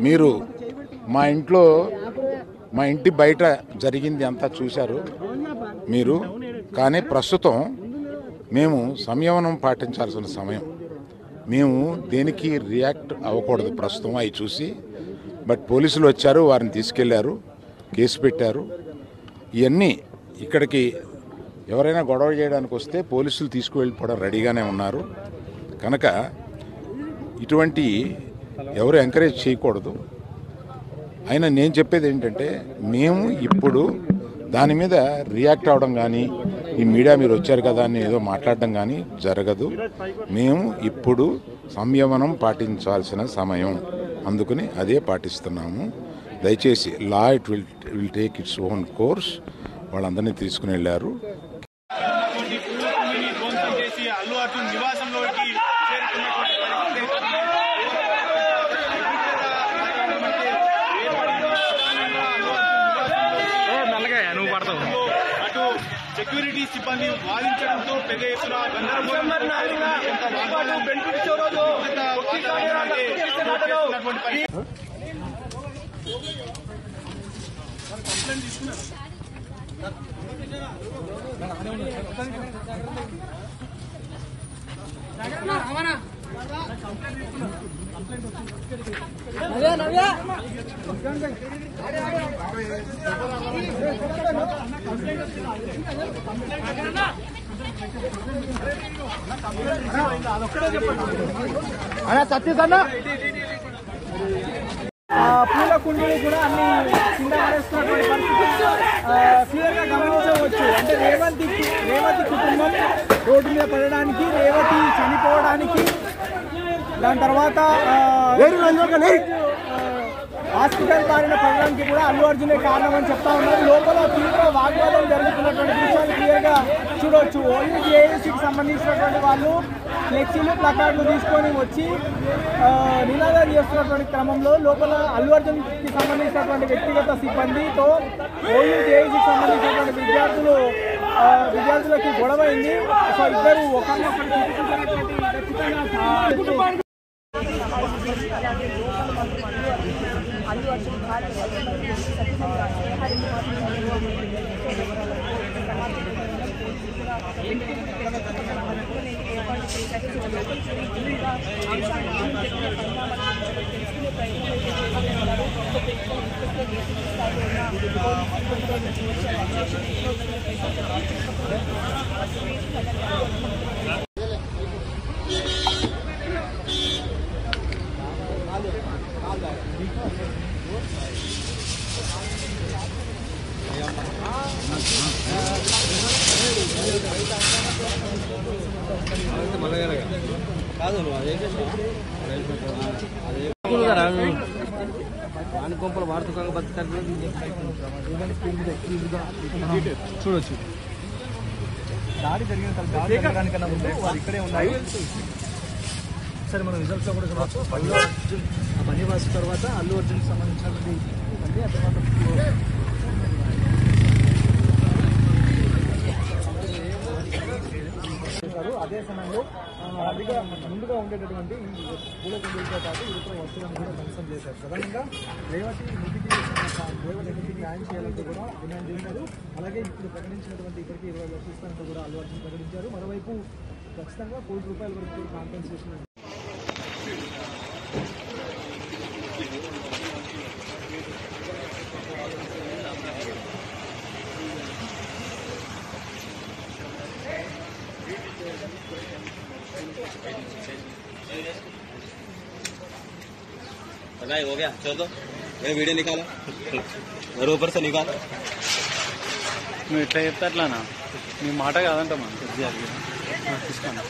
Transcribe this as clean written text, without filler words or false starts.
మీరు మా ఇంటి బయట జరిగింది అంతా చూశారు మీరు. కానీ ప్రస్తుతం మేము సంయమనం పాటించాల్సిన సమయం. మేము దేనికి రియాక్ట్ అవ్వకూడదు ప్రస్తుతం అవి చూసి. బట్ పోలీసులు వచ్చారు, వారిని తీసుకెళ్లారు, కేసు పెట్టారు. ఇవన్నీ ఇక్కడికి ఎవరైనా గొడవ చేయడానికి వస్తే పోలీసులు తీసుకువెళ్ళిపోవడం రెడీగానే ఉన్నారు. కనుక ఇటువంటి ఎవరు ఎంకరేజ్ చేయకూడదు. అయినా నేను చెప్పేది ఏంటంటే, మేము ఇప్పుడు దాని మీద రియాక్ట్ అవ్వడం కానీ, ఈ మీడియా మీరు వచ్చారు కదా అని ఏదో మాట్లాడడం కానీ జరగదు. మేము ఇప్పుడు సంయమనం పాటించాల్సిన సమయం, అందుకని అదే పాటిస్తున్నాము. దయచేసి law it will take its own course. వాళ్ళందరినీ తీసుకుని వెళ్ళారు. సెక్యూరిటీ సిబ్బంది వాదించడంతో పెద్ద ఎత్తున గందరగోళం పూల కుండీలు కూడా అన్ని కింద పడేస్తున్నటువంటి పరిస్థితి క్లియర్ గా గమనించవచ్చు. అంటే రేవంతి కుటుంబం రోడ్డు మీద పడడానికి, రేవతి చనిపోవడానికి, దాని తర్వాత హాస్పిటల్ బారిన పడడానికి కూడా అల్లు అర్జునే కారణం అని చెప్తా ఉన్నారు. లోపల తీవ్ర వాగ్వాదం జరుగుతున్నటువంటి విషయాలు క్లియర్ గా చూడవచ్చు. ఓన్లీ జేఏసీకి సంబంధించినటువంటి వాళ్ళు ఫ్లెక్సీలు, ప్లకార్డులు తీసుకొని వచ్చి నినాదాలు చేస్తున్నటువంటి క్రమంలో లోపల అల్లు అర్జున్కి సంబంధించినటువంటి వ్యక్తిగత సిబ్బందితో ఓన్లీ జేఏసీకి సంబంధించినటువంటి విద్యార్థులకి గొడవైంది. సో ఇద్దరు ఒకరినొకరు చూసుకుంటున్నటువంటి ఖచ్చితంగా అల్లు అర్జున్ కొంపలు వాడుతుగా బతుకుతారు చూడొచ్చు. దాడి జరిగిన దానికన్నా ముందే వాళ్ళు ఇక్కడే ఉన్నారు. సరే మనం రిజల్ట్స్ కూడా చూడవచ్చు. అల్లు అర్జున్ బనివాస్ తర్వాత అల్లు అర్జున్కి సంబంధించినటువంటి ఆ తర్వాత అదే సమయంలో అదిగా ముందుగా ఉండేటటువంటి పూల కుండీలతో పాటు ఇతర వస్తువులను కూడా ధ్వంసం చేశారు. ప్రధానంగా రేవతి ఇంటికి న్యాయం చేయాలంటూ కూడా డిమాండ్ చేశారు. అలాగే ఇప్పుడు ప్రకటించినటువంటి ఇప్పటికీ 20 లక్షలు ఇస్తానంటూ కూడా అల్లు అర్జున్ ప్రకటించారు. మరోవైపు ఖచ్చితంగా ₹1 కోటి వరకు కాంపెన్సేషన్ पढ़ाई हो गया, चलो मैं वीडियो निकाला घर ऊपर से निकाला. నువ్వు ఎట్లా చెప్తా అట్లానా, నీ మాట కాదంట మనం తీసుకోండి.